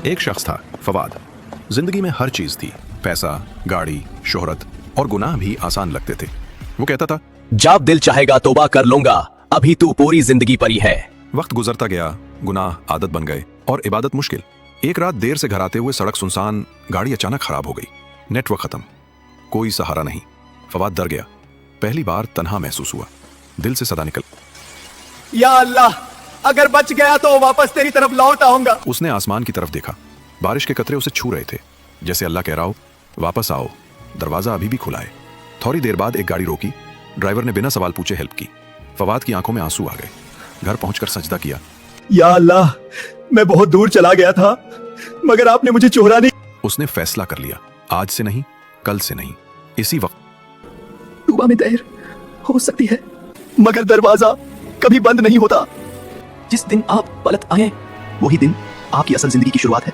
ایک شخص تھا فواد. زندگی میں ہر چیز تھی, پیسہ, گاڑی, شہرت اور گناہ بھی آسان لگتے تھے. وہ کہتا تھا جب دل چاہے گا توبہ کر لوں گا, ابھی تو پوری زندگی پری ہے. وقت گزرتا گیا, گناہ عادت بن گئے اور عبادت مشکل. ایک رات دیر سے گھر آتے ہوئے سڑک سنسان, گاڑی اچانک خراب ہو گئی, نیٹ ورک ختم, کوئی سہارا نہیں. فواد ڈر گیا. پہلی بار تنہا محسوس ہوا. دل سے صدا نکل, یا اللہ, اگر بچ گیا تو واپس تیری طرف لوٹ آؤں گا. اس نے آسمان کی طرف دیکھا. بارش کے قطرے اسے چھو رہے تھے, جیسے اللہ کہہ رہا ہو واپس آؤ, دروازہ ابھی بھی کھلا ہے. تھوڑی دیر بعد ایک گاڑی روکی. ڈرائیور نے بنا سوال پوچھے ہیلپ کی. فواد کی آنکھوں میں آنسو آ گئے. گھر پہنچ کر سجدہ کیا. یا اللہ, میں بہت دور چلا گیا تھا مگر آپ نے مجھے چوہرا نہیں. اس نے فیصلہ کر لیا, آج سے نہیں, کل سے نہیں, اسی وقت. توبہ میں دیر ہو سکتی ہے مگر دروازہ کبھی بند نہیں ہوتا. جس دن آپ پلٹ آئیں وہی دن آپ کی اصل زندگی کی شروعات ہے.